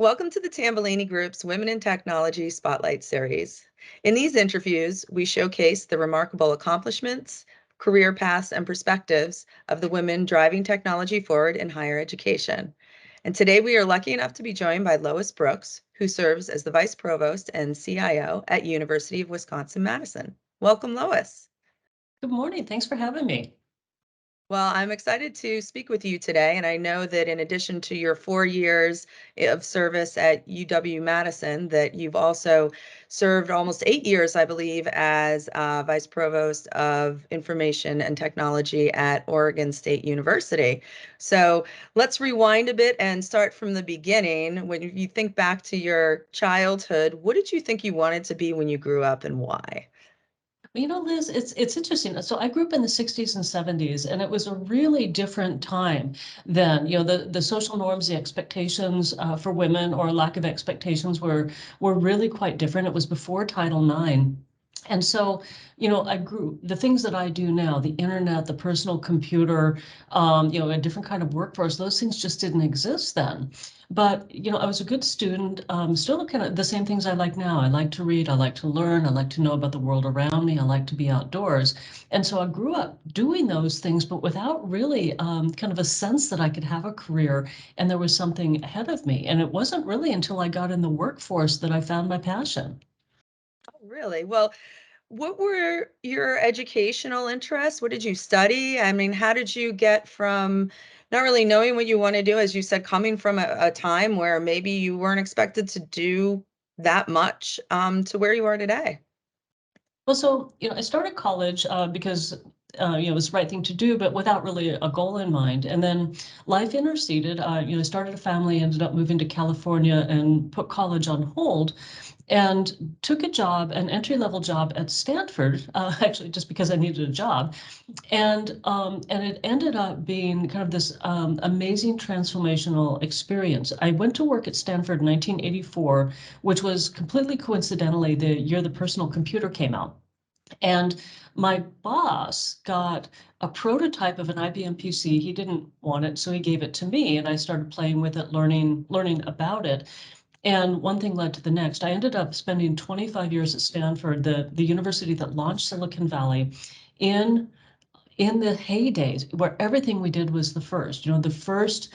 Welcome to the Tambellini Group's Women in Technology Spotlight Series. In these interviews, we showcase the remarkable accomplishments, career paths, and perspectives of the women driving technology forward in higher education. And today we are lucky enough to be joined by Lois Brooks, who serves as the Vice Provost and CIO at University of Wisconsin-Madison. Welcome, Lois. Good morning. Thanks for having me. Well, I'm excited to speak with you today, and I know that in addition to your 4 years of service at UW-Madison, that you've also served almost 8 years, I believe, as Vice Provost of Information and Technology at Oregon State University. So let's rewind a bit and start from the beginning. When you think back to your childhood, what did you think you wanted to be when you grew up and why? Liz, it's interesting. So I grew up in the 60s and 70s, and it was a really different time then. The social norms, the expectations for women or lack of expectations were really quite different. It was before Title IX. And so, the things that I do now, the internet, the personal computer, a different kind of workforce, those things just didn't exist then. But, I was a good student, still kind of the same things I like now. I like to read, I like to learn, I like to know about the world around me, I like to be outdoors. And so I grew up doing those things, but without really kind of a sense that I could have a career and there was something ahead of me. And it wasn't really until I got in the workforce that I found my passion. Oh, really? Well, what were your educational interests? What did you study? I mean, how did you get from not really knowing what you want to do, as you said, coming from a time where maybe you weren't expected to do that much, to where you are today? Well, so, I started college because, it was the right thing to do, but without really a goal in mind. And then life interceded. I started a family, ended up moving to California and put college on hold and took a job, an entry-level job at Stanford, actually just because I needed a job. And it ended up being kind of this amazing transformational experience. I went to work at Stanford in 1984, which was completely coincidentally the year the personal computer came out. And my boss got a prototype of an IBM PC. He didn't want it, so he gave it to me, and I started playing with it, learning about it. And one thing led to the next. I ended up spending 25 years at Stanford, the university that launched Silicon Valley, in the heydays where everything we did was the first. The first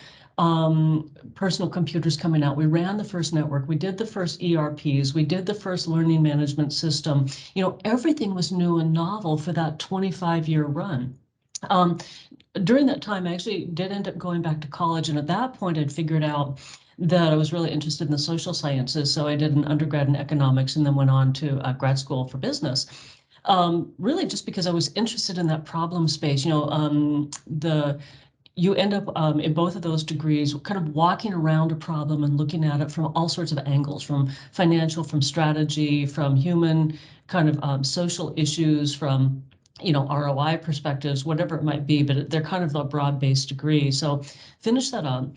personal computers coming out. We ran the first network. We did the first ERPs. We did the first learning management system. Everything was new and novel for that 25-year run. Um, During that time, I actually did end up going back to college. And at that point, I'd figured out that I was really interested in the social sciences. So I did an undergrad in economics and then went on to grad school for business. Really just because I was interested in that problem space. You end up in both of those degrees kind of walking around a problem and looking at it from all sorts of angles, from financial, from strategy, from human kind of social issues, from ROI perspectives, whatever it might be, but they're kind of a broad-based degree. So finished that up.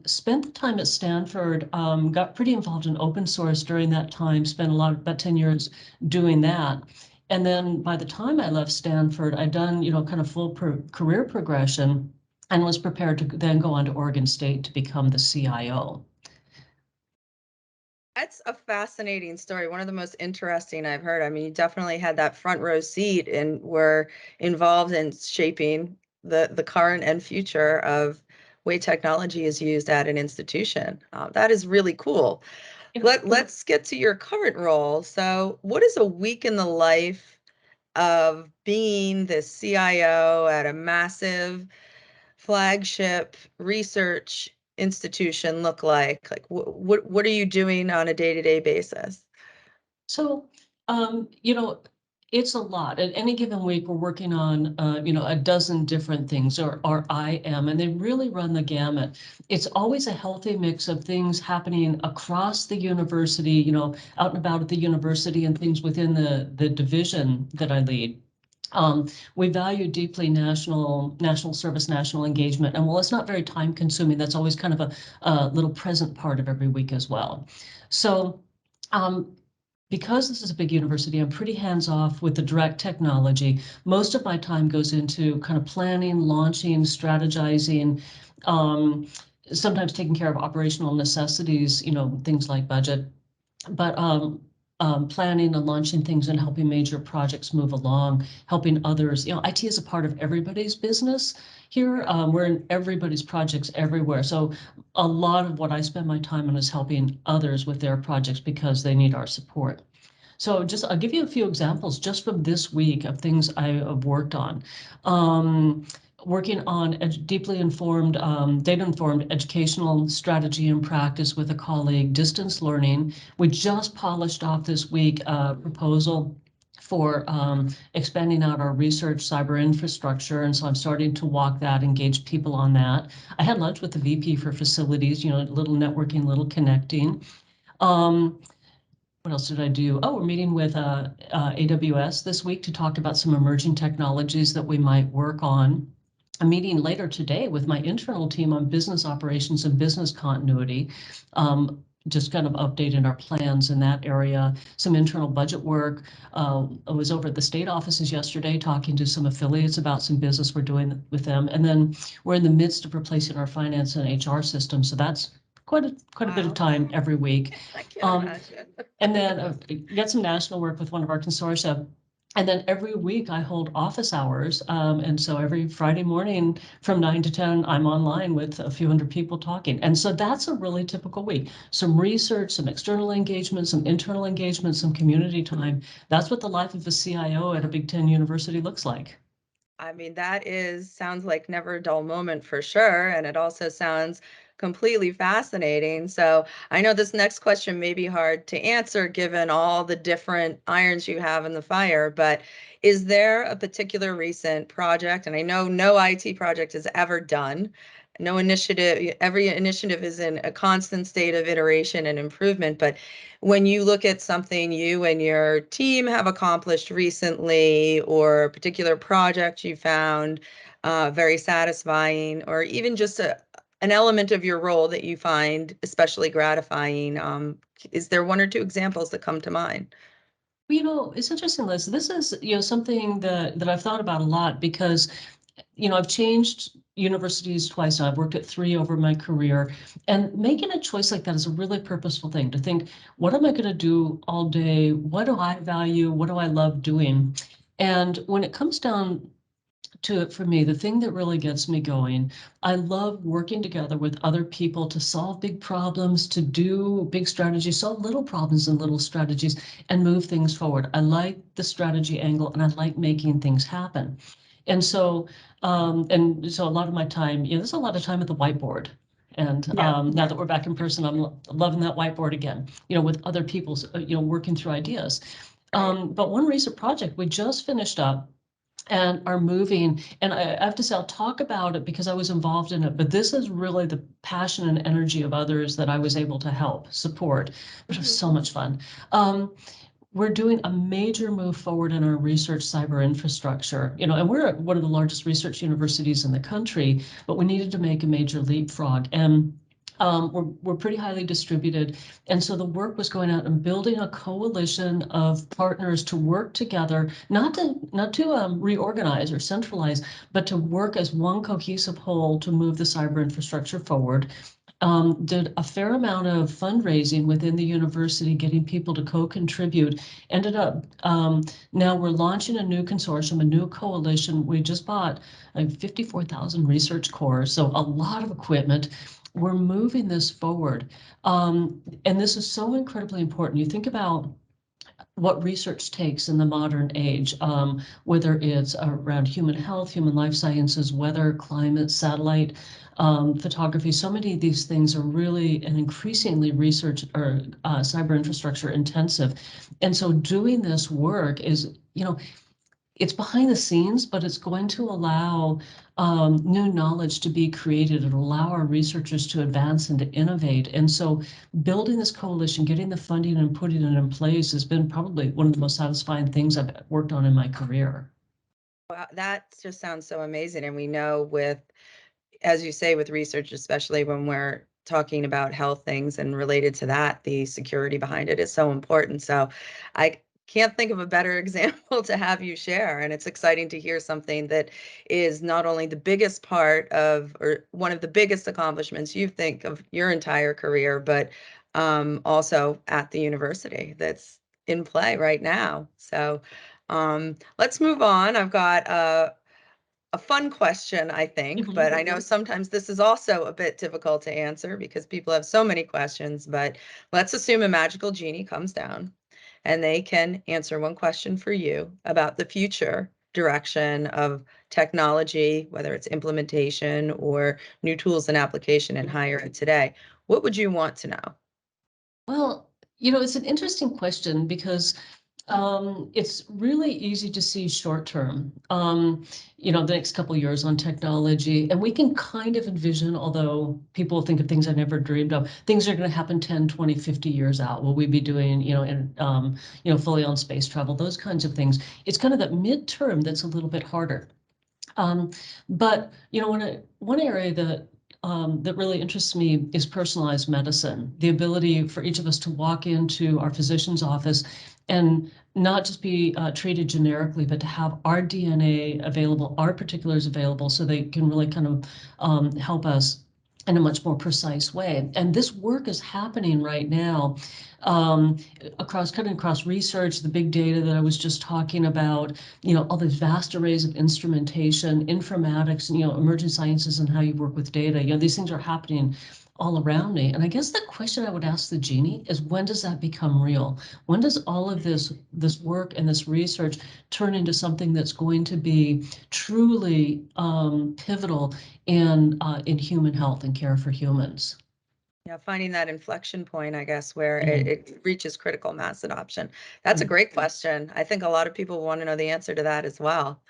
Spent the time at Stanford, got pretty involved in open source during that time, spent about 10 years doing that. And then by the time I left Stanford, I'd done, kind of full career progression and was prepared to then go on to Oregon State to become the CIO. That's a fascinating story. One of the most interesting I've heard. I mean, you definitely had that front row seat and were involved in shaping the current and future of way technology is used at an institution. That is really cool. Let's get to your current role. So, what is a week in the life of being the CIO at a massive flagship research institution look like? Like, what are you doing on a day-to-day basis? So, it's a lot. At any given week, we're working on, a dozen different things, or I am, and they really run the gamut. It's always a healthy mix of things happening across the university, out and about at the university and things within the division that I lead. We value deeply national service, national engagement, and while it's not very time consuming, that's always kind of a little present part of every week as well. So. Because this is a big university, I'm pretty hands off with the direct technology. Most of my time goes into kind of planning, launching, strategizing, sometimes taking care of operational necessities, things like budget, but planning and launching things and helping major projects move along, helping others. IT is a part of everybody's business here. We're in everybody's projects everywhere. So a lot of what I spend my time on is helping others with their projects because they need our support. So I'll give you a few examples just from this week of things I have worked on. Working on deeply informed, data-informed educational strategy and practice with a colleague, distance learning. We just polished off this week a proposal for expanding out our research cyber infrastructure. And so I'm starting to walk that, engage people on that. I had lunch with the VP for facilities, a little networking, little connecting. What else did I do? Oh, we're meeting with AWS this week to talk about some emerging technologies that we might work on. I'm meeting later today with my internal team on business operations and business continuity, just kind of updating our plans in that area. Some internal budget work. I was over at the state offices yesterday talking to some affiliates about some business we're doing with them. And then we're in the midst of replacing our finance and HR system. So that's quite a bit of time every week. I can't imagine. And then get some national work with one of our consortia. And then every week I hold office hours. And so every Friday morning from 9 to 10, I'm online with a few hundred people talking. And so that's a really typical week. Some research, some external engagement, some internal engagement, some community time. That's what the life of a CIO at a Big Ten university looks like. I mean, sounds like never a dull moment for sure. And it also sounds completely fascinating. So I know this next question may be hard to answer given all the different irons you have in the fire, but is there a particular recent project? And I know no IT project is ever done. No initiative, every initiative is in a constant state of iteration and improvement. But when you look at something you and your team have accomplished recently, or a particular project you found very satisfying, or even just an element of your role that you find especially gratifying, is there one or two examples that come to mind? It's interesting, Liz. This is, something that I've thought about a lot because I've changed universities twice now. I've worked at 3 over my career, and making a choice like that is a really purposeful thing to think, what am I going to do all day? What do I value? What do I love doing? And when it comes down to it for me, the thing that really gets me going, I love working together with other people to solve big problems, to do big strategies, solve little problems and little strategies, and move things forward. I like the strategy angle, and I like making things happen. And so a lot of my time, there's a lot of time at the whiteboard. And Yeah. now that we're back in person, I'm loving that whiteboard again, with other people's, working through ideas. Right. But one recent project we just finished up and are moving. And I have to say, I'll talk about it because I was involved in it, but this is really the passion and energy of others that I was able to help support, but it was Mhm. so much fun. We're doing a major move forward in our research cyber infrastructure, and we're one of the largest research universities in the country, but we needed to make a major leapfrog. And we're pretty highly distributed. And so the work was going out and building a coalition of partners to work together, not to reorganize or centralize, but to work as one cohesive whole to move the cyber infrastructure forward. Did a fair amount of fundraising within the university, getting people to co-contribute. Ended up, now we're launching a new consortium, a new coalition. We just bought 54,000 research cores, so a lot of equipment. We're moving this forward. And this is so incredibly important. You think about what research takes in the modern age, whether it's around human health, human life sciences, weather, climate, satellite, photography. So many of these things are really and increasingly research or cyber infrastructure intensive. And so doing this work is, it's behind the scenes, but it's going to allow new knowledge to be created and allow our researchers to advance and to innovate. And so building this coalition, getting the funding and putting it in place has been probably one of the most satisfying things I've worked on in my career. Wow, that just sounds so amazing. And we know with, as you say, with research, especially when we're talking about health things and related to that, the security behind it is so important. So I can't think of a better example to have you share. And it's exciting to hear something that is not only the biggest part of, or one of the biggest accomplishments you think of your entire career, but also at the university that's in play right now. So let's move on. I've got a fun question, I think, but I know sometimes this is also a bit difficult to answer because people have so many questions. But let's assume a magical genie comes down and they can answer one question for you about the future direction of technology, whether it's implementation or new tools and application in higher ed today. What would you want to know? Well, it's an interesting question because it's really easy to see short term, the next couple of years on technology. And we can kind of envision, although people think of things I never dreamed of, things are going to happen 10, 20, 50 years out. Will we be doing, fully on space travel, those kinds of things. It's kind of that midterm that's a little bit harder. But one area that really interests me is personalized medicine, the ability for each of us to walk into our physician's office and not just be treated generically, but to have our DNA available, our particulars available, so they can really kind of help us in a much more precise way. And this work is happening right now, cutting across research, the big data that I was just talking about, all these vast arrays of instrumentation, informatics, emerging sciences and how you work with data. These things are happening all around me. And I guess the question I would ask the genie is, when does that become real? When does all of this work and this research turn into something that's going to be truly pivotal in human health and care for humans? Yeah, finding that inflection point, I guess, where Mhm. it reaches critical mass adoption. That's a great question. I think a lot of people want to know the answer to that as well.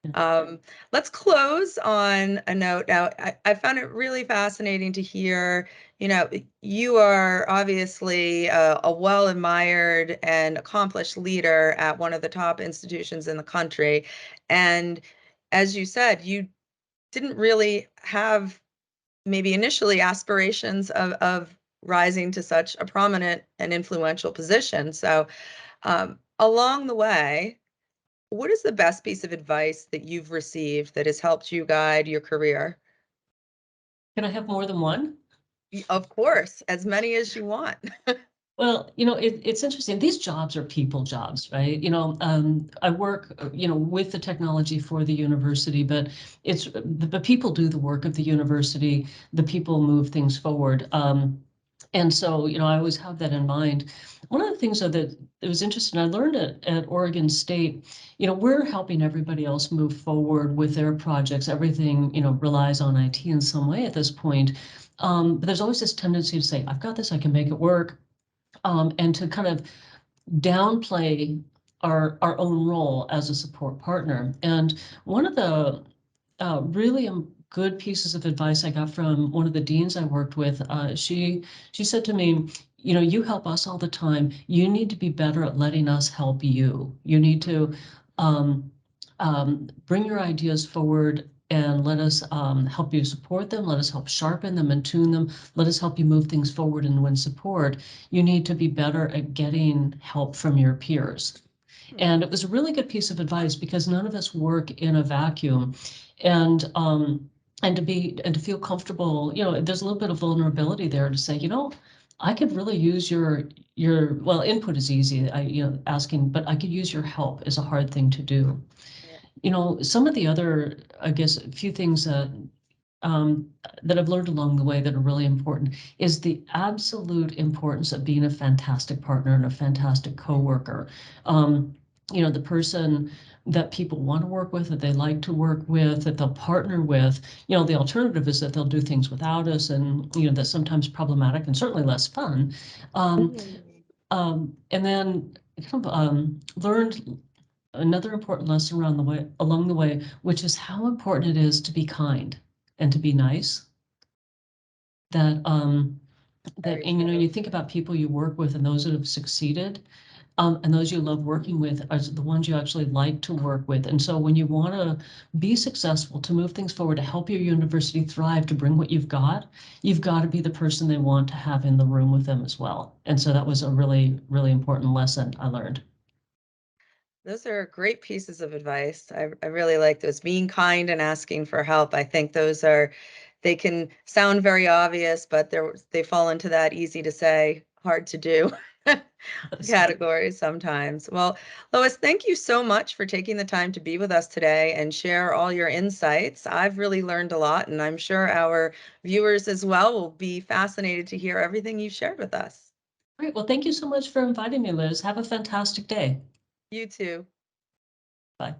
Yeah. Let's close on a note. Now, I found it really fascinating to hear, you are obviously a well-admired and accomplished leader at one of the top institutions in the country. And as you said, you didn't really have maybe initially aspirations of rising to such a prominent and influential position. So along the way, what is the best piece of advice that you've received that has helped you guide your career? Can I have more than one? Of course, as many as you want. Well, it's interesting. These jobs are people jobs, right? I work, with the technology for the university, but it's the people do the work of the university. The people move things forward. And so, I always have that in mind. One of the things, though, that it was interesting, I learned at Oregon State, we're helping everybody else move forward with their projects. Everything, relies on IT in some way at this point. But there's always this tendency to say, I've got this, I can make it work, and to kind of downplay our own role as a support partner. And one of the really good pieces of advice I got from one of the deans I worked with, she said to me, you help us all the time. You need to be better at letting us help you. You need to um, bring your ideas forward and let us help you support them. Let us help sharpen them and tune them. Let us help you move things forward. And when support, you need to be better at getting help from your peers. And it was a really good piece of advice because none of us work in a vacuum. And to feel comfortable, there's a little bit of vulnerability there to say, I could really use your well, input is easy, asking, but I could use your help is a hard thing to do. Yeah. Some of the other, I guess, a few things um, that I've learned along the way that are really important is the absolute importance of being a fantastic partner and a fantastic coworker. The person that people want to work with, that they like to work with, that they'll partner with. The alternative is that they'll do things without us, and that's sometimes problematic and certainly less fun. Um, and then kind of learned another important lesson along the way, which is how important it is to be kind and to be nice. Very And true. you think about people you work with and those that have succeeded, and those you love working with are the ones you actually like to work with. And so when you want to be successful, to move things forward, to help your university thrive, to bring what you've got to be the person they want to have in the room with them as well. And so that was a really, really important lesson I learned. Those are great pieces of advice. I really like those. Being kind and asking for help. I think those are, they can sound very obvious, but they fall into that easy to say, hard to do categories sometimes. Well, Lois, thank you so much for taking the time to be with us today and share all your insights. I've really learned a lot, and I'm sure our viewers as well will be fascinated to hear everything you shared with us. Great. Well, thank you so much for inviting me, Liz. Have a fantastic day. You too. Bye.